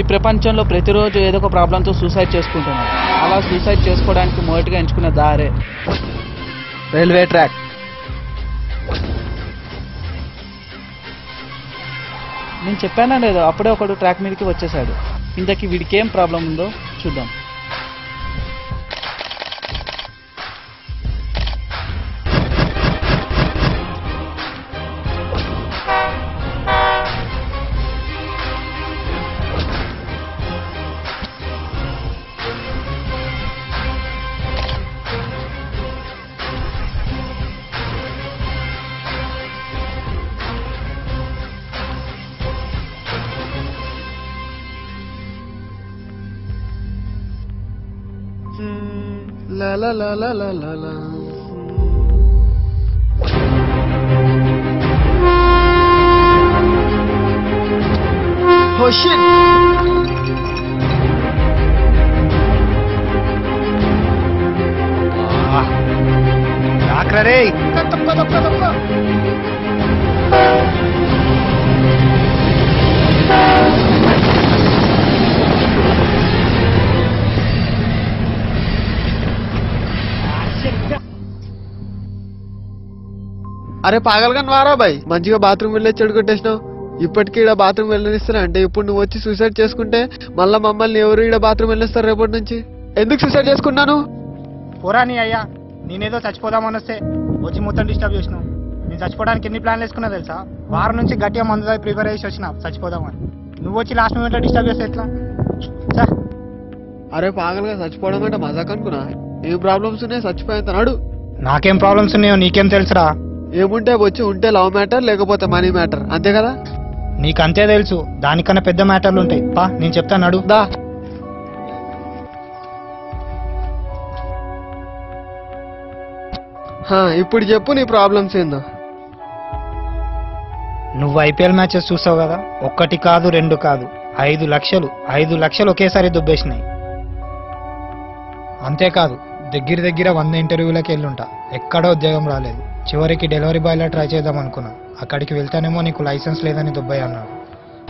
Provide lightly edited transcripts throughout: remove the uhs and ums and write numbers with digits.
ఈ ప్రపంచంలో ప్రతిరోజు ఏదో ఒక ప్రాబ్లంతో సూసైడ్ చేసుకుంటున్నారు. అలా సూసైడ్ చేసుకోవడానికి మొదటిగా ఎంచుకున్న దారే రైల్వే ట్రాక్. నేను చెప్పానా లేదు, అప్పుడే ఒకడు ట్రాక్ మీదకి వచ్చేసాడు. ఇంతకీ వీడికి ఏం ప్రాబ్లం ఉందో చూద్దాం. La la la la la la la. Oh shit! రాక్రా రే. తక్కువ. అరే పాగలగా వారా బాయ్, మంచిగా బాత్రూమ్ వెళ్ళి చెడు కొట్టేసినావు. ఇప్పటికీ ఇక్కడ బాత్రూమ్ వెళ్ళనిస్తారా అంటే ఇప్పుడు నువ్వు వచ్చి సూసైడ్ చేసుకుంటే మళ్ళీ మమ్మల్ని ఎవరు ఇక్కడ బాత్రూమ్ వెళ్ళిస్తారు రేపటి నుంచి? ఎందుకు సూసైడ్ చేసుకున్నాను? పోరా నీ అయ్యా, నేనేదో చచ్చిపోదామని వస్తే వచ్చి మొత్తం డిస్టర్బ్ చేసినావు. నేను చచ్చిపోవడానికి ఎన్ని ప్లాన్లు వేసుకున్నా తెలుసా? వారం నుంచి గట్టిగా మందు ప్రిపేర్ చేసి వచ్చిన చచ్చిపోదామని. నువ్వు వచ్చి లాస్ట్ మూమెంట్లో డిస్టర్బ్ చేస్తే ఎట్లా? అరే పాగలుగా చచ్చిపోవడం అంటే మజాక్ అనుకున్నా. ఏం ప్రాబ్లమ్స్ ఉన్నాయి చచ్చిపోయేంత నాడు? నాకేం ప్రాబ్లమ్స్ ఉన్నాయో నీకేం తెలుసురా? ఏముంటే వచ్చి ఉంటే లవ్ మ్యాటర్ లేకపోతే మనీ మ్యాటర్, అంతే కదా? నీకంతే తెలుసు, దానికన్నా పెద్ద మ్యాటర్లు ఉంటాయి. పా నేను చెప్తాను, అడుగు దా. ఇప్పుడు చెప్పు నీ ప్రాబ్లమ్స్ ఏందో. నువ్వు ఐపీఎల్ మ్యాచెస్ చూసావు కదా, 1 కాదు 2 కాదు 5 లక్షలు ఒకేసారి దుబ్బేసినాయి. అంతేకాదు దగ్గర 100 ఇంటర్వ్యూలకి వెళ్ళుంటా, ఎక్కడో ఉద్యోగం రాలేదు. చివరికి డెలివరీ బాయ్లా ట్రై చేద్దాం అనుకున్నా. అక్కడికి వెళ్తానేమో నీకు లైసెన్స్ లేదని దుబ్బాయి అన్నారు.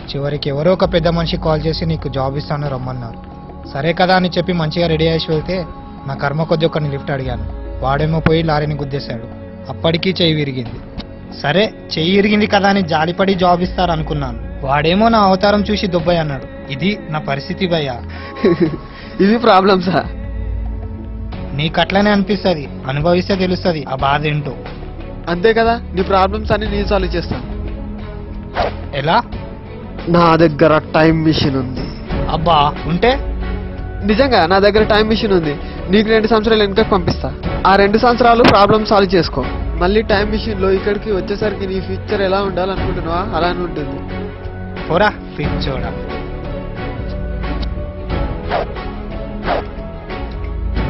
చివరికి ఎవరో ఒక పెద్ద మనిషి కాల్ చేసి నీకు జాబ్ ఇస్తాను రమ్మన్నారు. సరే కదా అని చెప్పి మంచిగా రెడీ అయ్యేసి వెళ్తే నా కర్మ కొద్ది ఒకరిని లిఫ్ట్ అడిగాను. వాడేమో పోయి లారీని గుద్దేశాడు. అప్పటికీ చెయ్యి విరిగింది. సరే చెయ్యి విరిగింది కదా అని జాలిపడి జాబ్ ఇస్తారనుకున్నాను. వాడేమో నా అవతారం చూసి దుబ్బాయి అన్నాడు. ఇది నా పరిస్థితి భయ్యా. ఇవి ప్రాబ్లమ్సా? నీకు అట్లనే అనిపిస్తుంది, అనుభవిస్తే తెలుస్తుంది ఆ బాధ ఏంటో. అంతే కదా, నీ ప్రాబ్లమ్స్ అన్ని నేను సాల్వ్ చేస్తాను. ఎలా? నా దగ్గర టైం మిషన్ ఉంది. అబ్బా ఉంటే? నిజంగా నా దగ్గర టైం మిషన్ ఉంది. నీకు 2 సంవత్సరాలు వెనకకి పంపిస్తా. ఆ 2 సంవత్సరాలు ప్రాబ్లమ్ సాల్వ్ చేసుకో. మళ్ళీ టైం మిషన్ లో ఇక్కడికి వచ్చేసరికి నీ ఫ్యూచర్ ఎలా ఉండాలనుకుంటున్నావా అలానే ఉంటుంది. పోరా ఫ్యూచర్.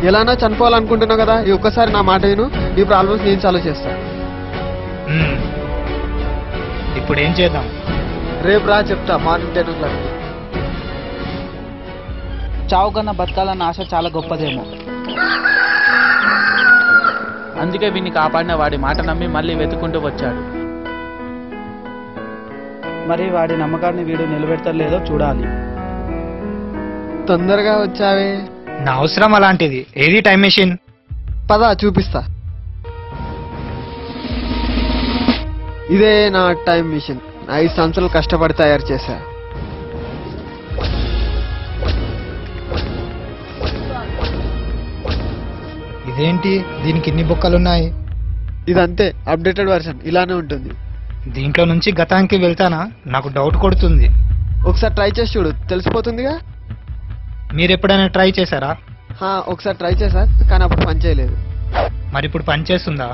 ఎలానో చనిపోవాలనుకుంటున్నావు కదా, ఈ ఒక్కసారి నా మాట విను. నీ ప్రాబ్లమ్స్ నేను సాల్వ్ చేస్తా. ఇప్పుడు ఏం చేద్దాం? రేపు రా చెప్తా, మార్నింగ్ 10 o'clock. చావు కన్నా బతకాలన్న ఆశ చాలా గొప్పదేమో. అందుకే వీడిని కాపాడిన వాడి మాట నమ్మి మళ్ళీ వెతుక్కుంటూ వచ్చాడు. మరి వాడి నమ్మకాన్ని వీడు నిలబెడతారు లేదో చూడాలి. తొందరగా వచ్చావే. నా అవసరం అలాంటిది. ఏది టైం మెషిన్? పద చూపిస్తా. ఇదే నా టైం మిషన్. 5 సంవత్సరాలు కష్టపడి తయారు చేశా. ఇదేంటి దీనికి ఇన్ని బొక్కలున్నాయి? ఇదంతే అప్డేటెడ్ వర్షన్, ఇలానే ఉంటుంది. దీంట్లో నుంచి గతానికి వెళ్తానా? నాకు డౌట్ కొడుతుంది. ఒకసారి ట్రై చేసి చూడు, తెలిసిపోతుందిగా. మీరు ఎప్పుడైనా ట్రై చేశారా? ఒకసారి ట్రై చేశా, కానీ అప్పుడు పని చేయలేదు. మరి ఇప్పుడు పని చేస్తుందా?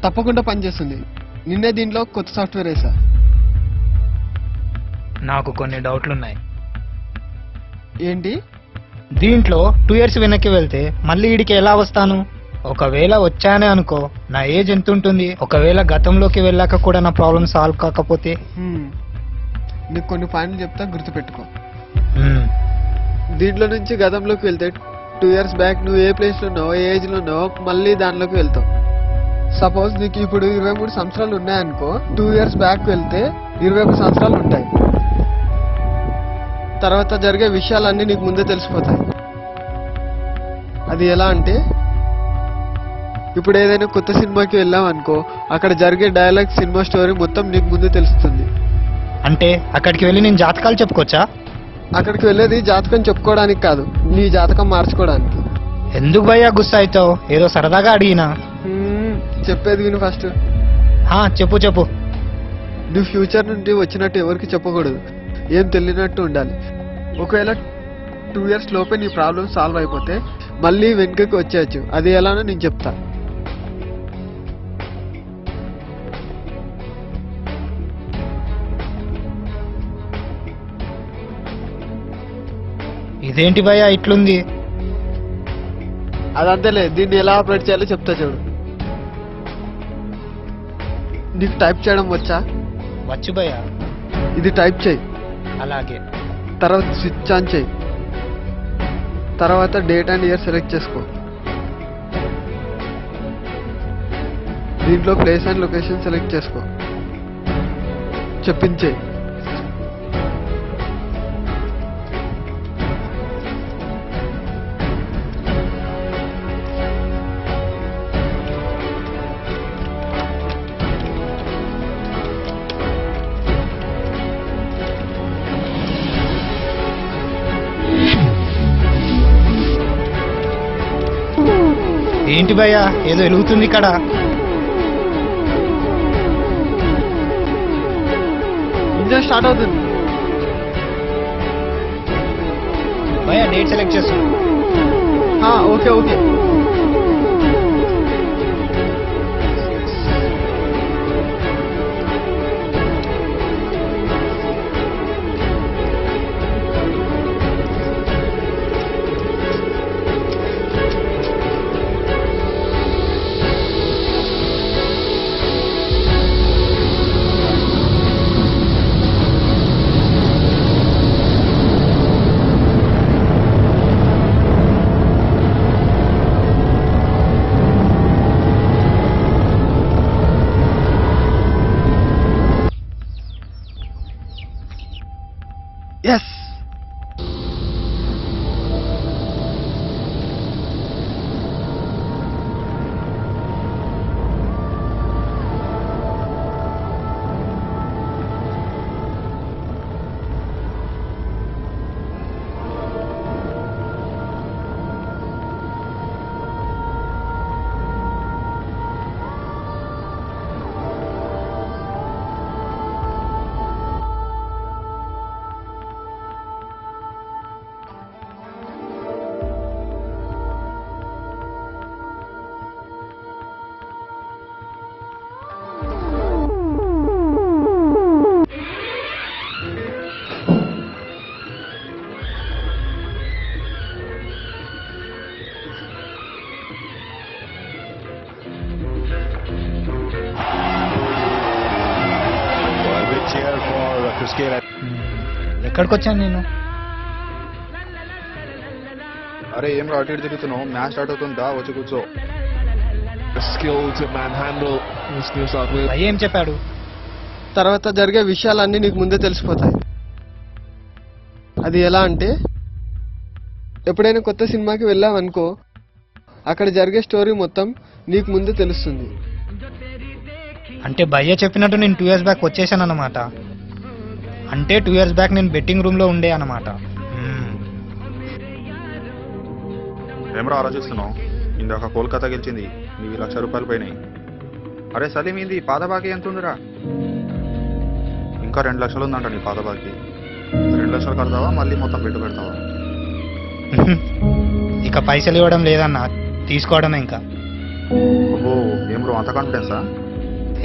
తప్పకుండా పని చేస్తుంది. నిన్నే దీంట్లో కొత్త సాఫ్ట్వేర్ వేసా. నాకు కొన్ని డౌట్లున్నాయి. ఏంటి? దీంట్లో 2 years వెనక్కి వెళ్తే మళ్ళీ ఈడికి ఎలా వస్తాను? ఒకవేళ వచ్చానే అనుకో, నా ఏజ్ ఎంత ఉంటుంది? ఒకవేళ గతంలోకి వెళ్ళాక కూడా నా ప్రాబ్లం సాల్వ్ కాకపోతే? నీకు కొన్ని పాయింట్లు చెప్తా, గుర్తుపెట్టుకో. దీంట్లో నుంచి గతంలోకి వెళ్తే 2 years బ్యాక్ నువ్వు ఏ ప్లేస్ లో ఉన్నావో, ఏ ఏజ్ లో ఉన్నావో మళ్ళీ దానిలోకి వెళ్తావు. సపోజ్ నీకు ఇప్పుడు 23 సంవత్సరాలు ఉన్నాయనుకో, 2 years బ్యాక్ వెళ్తే 21 సంవత్సరాలు ఉంటాయి. తర్వాత జరిగే విషయాలన్నీ నీకు ముందే తెలిసిపోతాయి. అది ఎలా అంటే, ఇప్పుడు ఏదైనా కొత్త సినిమాకి వెళ్ళాం అనుకో, అక్కడ జరిగే డైలాగ్, సినిమా స్టోరీ మొత్తం నీకు ముందే తెలుస్తుంది. అంటే అక్కడికి వెళ్ళి నేను జాతకాలు చెప్పుకోవచ్చా? అక్కడికి వెళ్ళేది జాతకం చెప్పుకోవడానికి కాదు, నీ జాతకం మార్చుకోవడానికి. ఎందుకు భయ్యా గుస్సా అవుతావు? ఏదో సరదాగా అడిగినా. చెప్పేది విను ఫస్ట్. చెప్పు చెప్పు. నువ్వు ఫ్యూచర్ నుండి వచ్చినట్టు ఎవరికి చెప్పకూడదు, ఏం తెలియనట్టు ఉండాలి. ఒకవేళ 2 years లోపే నీ ప్రాబ్లం సాల్వ్ అయిపోతే మళ్ళీ వెనుకకి వచ్చేయచ్చు. అది ఎలానో నేను చెప్తా. ఇదేంటి భయ్యా ఇట్లుంది? అదంతేలే, దీన్ని ఎలా ఆపరేట్ చేయాలో చెప్తా చూడు. నీకు టైప్ చేయడం వచ్చా? వచ్చు భయ్యా. ఇది టైప్ చేయి. అలాగే. తర్వాత స్విచ్ ఆన్ చేయి. తర్వాత డేట్ అండ్ ఇయర్ సెలెక్ట్ చేసుకో. దీంట్లో ప్లేస్ అండ్ లొకేషన్ సెలెక్ట్ చేసుకో. చెప్పించే. ఏంటి భయ్యా ఏదో వెలుగుతుంది ఇక్కడ? ఇంజన్ స్టార్ట్ అవుతుంది. భయ్యా డేట్ సెలెక్ట్ చేసుకో. Okay okay. ఎస్. ఎక్కడికి వచ్చాను నేను? అరే ఏం రా అటు ఇటు తిరుగుతున్నావు? మ్యాచ్ స్టార్ట్ అవుతుందా, వచ్చి కూర్చో. భయ్య ఏం చెప్పాడు? తర్వాత జరిగే విషయాలన్నీ నీకు ముందే తెలిసిపోతాయి. అది ఎలా అంటే, ఎప్పుడైనా కొత్త సినిమాకి వెళ్ళావనుకో, అక్కడ జరిగే స్టోరీ మొత్తం నీకు ముందే తెలుస్తుంది. అంటే భయ్య చెప్పినట్టు నేను 2 years బ్యాక్ వచ్చేసాను అన్నమాట. అంటే 2 years బ్యాక్ నేను బెట్టింగ్ రూమ్ లో ఉండే అన్నమాట. ఏమరా ఆలోచిస్తున్నావు? ఇందాక కోల్కతా గెలిచింది, నీవి ₹1,00,000 పోయినాయి. అరే సలీం, ఇది పాత బాకీ ఎంత ఉందిరా? ఇంకా 2 లక్షలు ఉందంట నీ పాత బాకీ. 2 లక్షలు కడతావా, మళ్ళీ మొత్తం పెట్టు పెడతావా? ఇక పైసలు ఇవ్వడం లేదన్నా, తీసుకోవడమే ఇంకా. ఓ ఏం బ్రో అంత కాన్ఫిడెన్సా?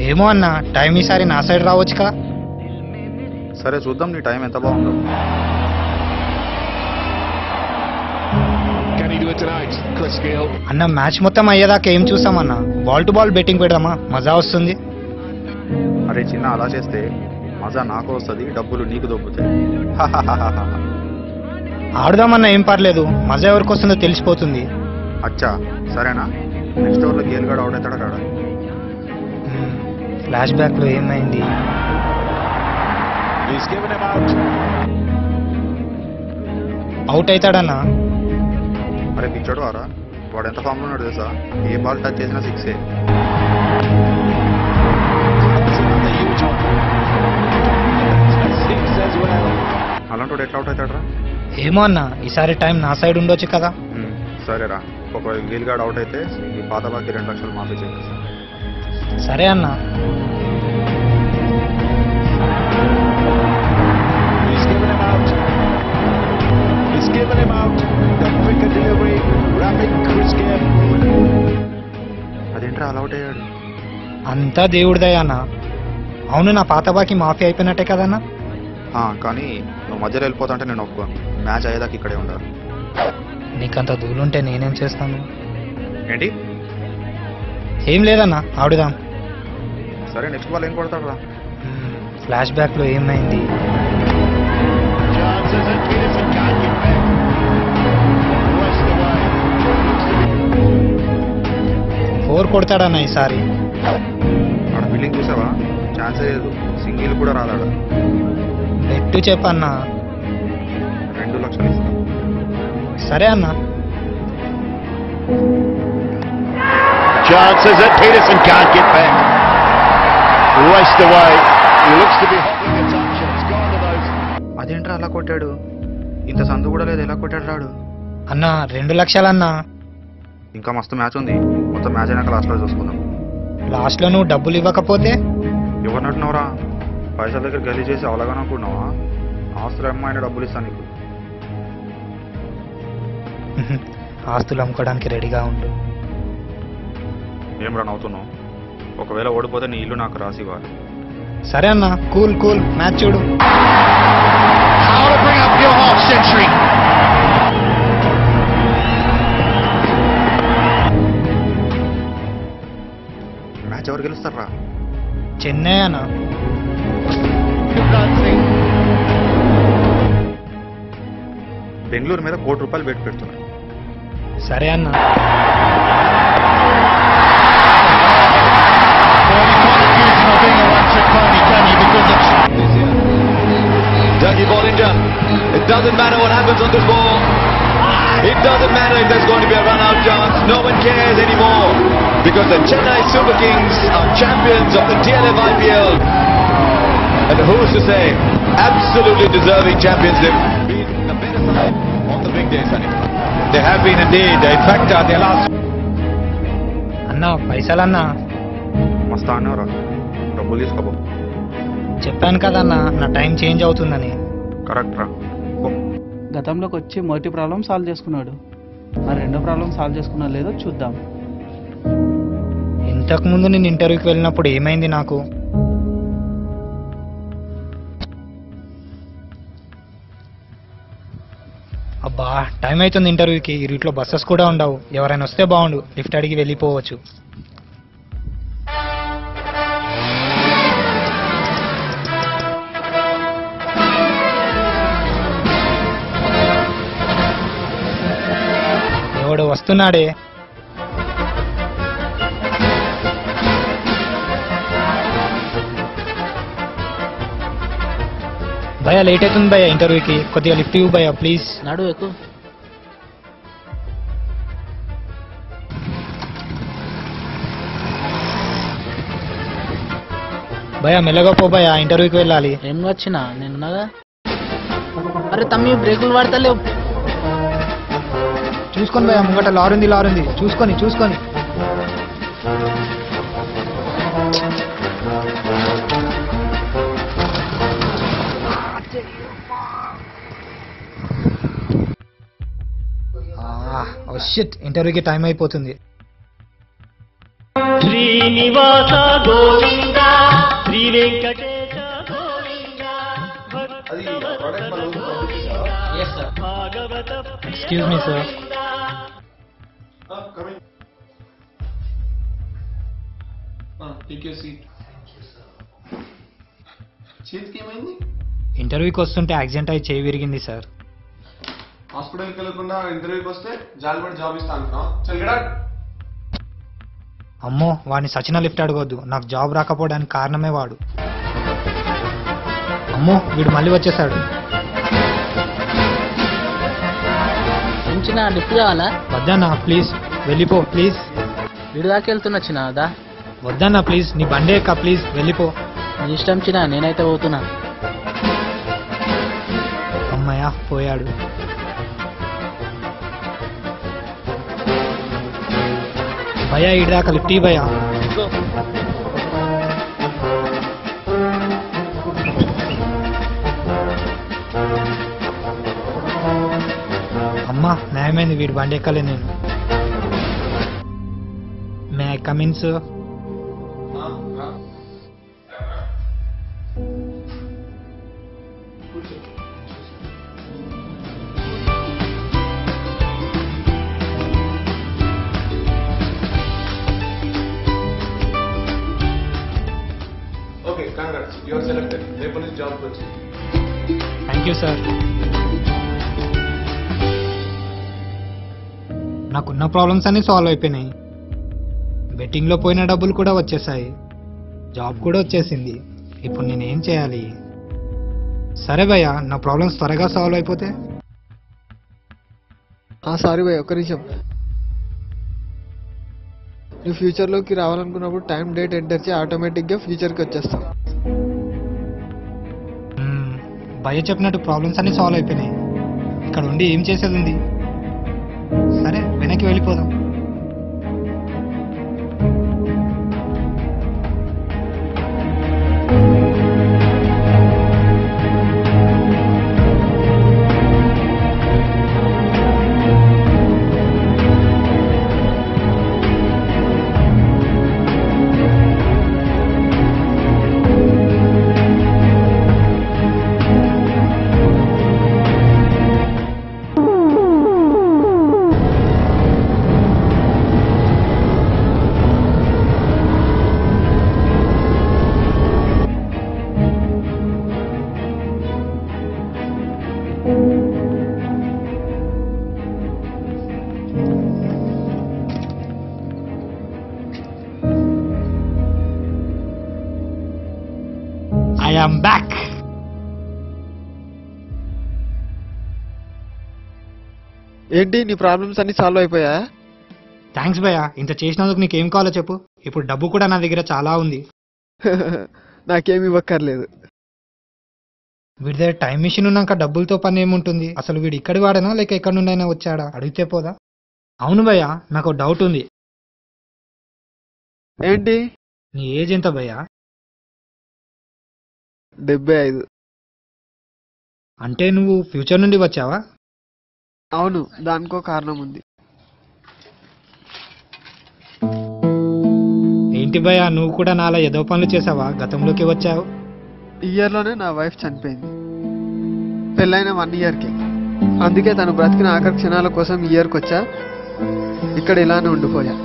ఏమో అన్న, టైం ఈసారి నా సైడ్ రావచ్చుగా. సరే చూద్దాం నీ టైం ఎంత బాగుందో. అన్న మ్యాచ్ మొత్తం అయ్యేదాకా ఏం చూస్తామన్నా, బాల్ టు బాల్ బెట్టింగ్ పెడదామా, మజా వస్తుంది. అరే చిన్న, అలా చేస్తే మజా నాకు వస్తుంది, డబ్బులు నీకు దొబ్బుతాయి. ఆడుదామన్నా, ఏం పర్లేదు, మజా ఎవరికి వస్తుందో తెలిసిపోతుంది. అచ్చా సరేనా? నెక్స్ట్ ఓవర్లో గేల్ గడ అవుట్ అవుతాడా రాడా? ఫ్లాష్ బ్యాక్ లో ఏమైంది? అవుట్ అవుతాడన్నా. అరే పిచ్చాడు వారా, వాడు ఎంత ఫామ్లో ఉన్నాడు తెలుసా? ఏ బాల్ టచ్ చేసినా సిక్సే. అలాంటి ఎట్లా అవుట్ అవుతాడు రా? ఏమో అన్నా, ఈసారి టైం నా సైడ్ ఉండొచ్చు కదా. సరేరా, ఒక గీల్ గార్డ్ అవుట్ అయితే ఈ పాత బాకి 2 లక్షలు మాఫీ చేస్తాను. సరే అన్నా. అదేంట్రా అలా అవుట్ అయ్యాడు? అంతా దేవుడిదయ్యా అన్న. అవును, నా పాత బాకి మాఫీ అయిపోయినట్టే కదన్నా. కానీ నువ్వు మధ్యలో వెళ్ళిపోతుంటే నేను ఒప్పుకోను. మ్యాచ్ అయ్యేదాకా ఇక్కడే ఉండాలి. నీకంత దూలుంటే నేనేం చేస్తాను? ఏంటి? ఏం లేదన్నా, ఆడుదాం. సరే, నెక్స్ట్ బాల్ ఏం కొడతాడు రా? ఫ్లాష్ బ్యాక్లో ఏమైంది? ఫోర్ కొడతాడన్నా ఈసారి. ఆడ ఫీల్డింగ్ చూసావా? ఛాన్సే లేదు, సింగిల్ కూడా రాదాడు. బెట్టు చెప్పన్నా. 2 లక్షలు ఇస్తా. సరే అన్నా. Chances that Peterson can't get back. Raced away. He looks to be hopping a touch. It's gone to those. అదేంట్రా అలా కొట్టాడు? ఇంత సందు కూడా లేదు, ఎలా కొట్టాడు రాడు? అన్నా 2 లక్షలన్నా. ఇంకా మస్తు మ్యాచ్ ఉంది, మొత్తం మ్యాచ్ అయినాక లాస్ట్లో చూసుకుందాం. లాస్ట్లో నువ్వు డబ్బులు ఇవ్వకపోతే? ఎవరినట్టున్నావురా? పైసల దగ్గర గలీ చేసి అవలాగనుకున్నావా? ఆస్తులు అమ్మాయిన డబ్బులు ఇస్తాను నీకు. ఆస్తులు అమ్ముకోవడానికి రెడీగా ఉండు. ఏం రా నవ్వుతున్నావు? ఒకవేళ ఓడిపోతే నీ ఇల్లు నాకు రాసి ఇవ్వాలి. సరే అన్నా, కూల్ కూల్. మ్యాచ్ చూడు. How to bring up your half century. Match ఎవరు గెలుస్తారా? చెన్నై అన్నా. బెంగళూరు మీద ₹1 కోటి బెట్ పెడుతున్నా. సరే అన్నా. Dougie Bollinger. It doesn't matter what happens on this ball. It doesn't matter if there's going to be a run-out chance. No one cares anymore because the Chennai Super Kings are champions of the DLF IPL. And who's to say, absolutely deserving champions. They've been the better side on the big day, Sunny. They have been indeed. In fact, their last. అన్నా పైసలన్నా. మస్తు అన్నారా? డబ్బులు తీసుకోబో. చెప్పాను కదన్నా, నా time change అవుతుందని. Correct రా. గతంలోకి వచ్చి మొదటి ప్రాబ్లం సాల్వ్ చేసుకున్నాడు, మరి రెండో ప్రాబ్లం సాల్వ్ చేసుకున్నా లేదో చూద్దాం. ఇంతకుముందు నేను ఇంటర్వ్యూకి వెళ్ళినప్పుడు ఏమైంది నాకు? అబ్బా, టైం అవుతుంది ఇంటర్వ్యూకి. ఈ రూట్లో బస్సెస్ కూడా ఉండవు. ఎవరైనా వస్తే బాగుండు, లిఫ్ట్ అడిగి వెళ్ళిపోవచ్చు. ఎవడు వస్తున్నాడే? భయ్యా, లేట్ అవుతుంది భయ్యా ఇంటర్వ్యూకి. కొద్దిగా లిఫ్ట్ ఇవ్వు భయ్యా ప్లీజ్. నడు ఎక్కువ. భయ్యా మెల్లగా పో భయ్యా, ఇంటర్వ్యూకి వెళ్ళాలి. ఏం వచ్చినా నేనున్నాగా. అరే తమ్మి, బ్రేకులు వాడతలేవు. చూసుకొని భయ్యా, ముంగట లారుంది లారుంది. చూసుకొని చూసుకొని. షిట్, ఇంటర్వ్యూకి టైం అయిపోతుంది. Srinivasa Govinda Sri Venkatesha Govinda Bhagavata. Excuse me sir. ఇంటర్వ్యూకి వస్తుంటే యాక్సిడెంట్ అయి చేయి విరిగింది సార్. హాస్పిటల్కి వెళ్ళకుండా ఇంటర్వ్యూకి వస్తే జాలిపడి జాబ్ ఇస్తా అనుకున్నాం. చల్. అమ్మో, వాడిని సచిన లిఫ్ట్ అడగొద్దు. నాకు జాబ్ రాకపోవడానికి కారణమే వాడు. అమ్మో, వీడు మళ్ళీ వచ్చేసాడు. చిన్న లిఫ్ట్ కావాలా? వద్దన్నా ప్లీజ్, వెళ్ళిపో ప్లీజ్. వీడి దాకా వెళ్తున్నా చిన్న దా. వద్దన్నా ప్లీజ్, నీ బండి ఎక్క ప్లీజ్, వెళ్ళిపో. నీ ఇష్టం చిన్న, నేనైతే పోతున్నా. అమ్మయ్య పోయాడు. భయ్యా ఇడిదాకా లిఫ్ట్ భయ్యా. అమ్మా న్యాయమైంది, వీడి బండి ఎక్కలే నేను. May I come in sir? Okay, congrats. You are selected. Lepon is job coach. Thank you sir. నాకున్న ప్రాబ్లమ్స్ అన్నీ సాల్వ్ అయిపోయినాయి. బెట్టింగ్లో పోయిన డబ్బులు కూడా వచ్చేసాయి, జాబ్ కూడా వచ్చేసింది. ఇప్పుడు నేనేం చేయాలి? సరే భయ్యా, నా ప్రాబ్లమ్స్ త్వరగా సాల్వ్ అయిపోతే. సారీ భయ్, ఒక్క నిమిషం. నువ్వు ఫ్యూచర్లోకి రావాలనుకున్నప్పుడు టైం డేట్ ఎంటర్ చేసి ఆటోమేటిక్గా ఫ్యూచర్కి వచ్చేస్తావు. భయ్య చెప్పినట్టు ప్రాబ్లమ్స్ అన్నీ సాల్వ్ అయిపోయినాయి. ఇక్కడ ఉండి ఏం చేసేది ఉంది? సరే వెనక్కి వెళ్ళిపోదాం. I am back. ఏంటి నీ ప్రాబ్లమ్స్ అన్ని సాల్వ్ అయిపోయా? థ్యాంక్స్ భయ్య, ఇంత చేసినందుకు నీకేం కావాలో చెప్పు. ఇప్పుడు డబ్బు కూడా నా దగ్గర చాలా ఉంది. నాకేమి ఇవ్వక్కర్లేదు. వీడి దగ్గర టైం మిషన్ ఉన్నాక డబ్బులతో పని ఏముంటుంది? అసలు వీడు ఇక్కడి వాడనా లేక ఎక్కడి నుండైనా వచ్చాడా? అడిగితే పోదా? అవును భయ్య, నాకు డౌట్ ఉంది. ఏంటి? నీ ఏజ్ ఎంత భయ్య? 75. అంటే నువ్వు ఫ్యూచర్ నుండి వచ్చావా? అవును, దానికో కారణం ఉంది. ఏంటి భయ్య, నువ్వు కూడా నాలా ఏదో పనులు చేసావా? గతంలోకి వచ్చావు. ఈ ఇయర్లోనే నా వైఫ్ చనిపోయింది, పెళ్ళైన 1 ఇయర్కి. అందుకే తను బ్రతికిన ఆఖరి క్షణాల కోసం ఈ ఇయర్కి వచ్చా. ఇక్కడ ఇలానే ఉండిపోయా.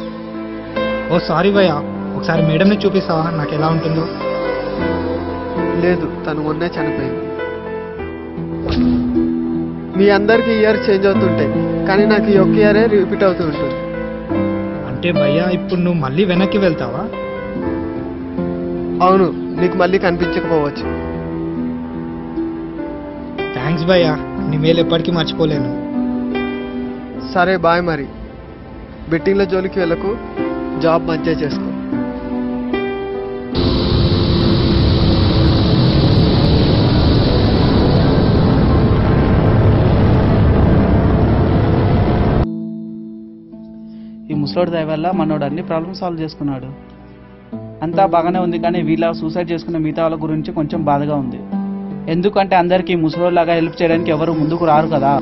ఓ సారీ భయ్య, ఒకసారి మేడంని చూపిస్తావా నాకు ఎలా ఉంటుందో? లేదు, తను మొన్నే చనిపోయింది. మీ అందరికి ఇయర్ చేంజ్ అవుతుంటాయి, కానీ నాకు ఈ ఒక్క ఇయరే రిపీట్ అవుతూ ఉంటుంది. అంటే భయ్య ఇప్పుడు నువ్వు మళ్ళీ వెనక్కి వెళ్తావా? అవును, నీకు మళ్ళీ కనిపించకపోవచ్చు. థ్యాంక్స్ భయ్య, నీ మేలు ఎప్పటికీ మర్చిపోలేను. సరే బాయ్. మరి బెట్టింగ్ల జోలికి వెళ్ళకు, జాబ్ మంచిగా చేసుకో. ఈ ముసలోడి దయ వల్ల మనోడు అన్ని ప్రాబ్లమ్స్ సాల్వ్ చేసుకున్నాడు. అంతా బాగానే ఉంది, కానీ వీళ్ళ సూసైడ్ చేసుకున్న మిగతా వాళ్ళ గురించి కొంచెం బాధగా ఉంది. ఎందుకంటే అందరికీ ముసలోళ్ళలాగా హెల్ప్ చేయడానికి ఎవరు ముందుకు రారు కదా.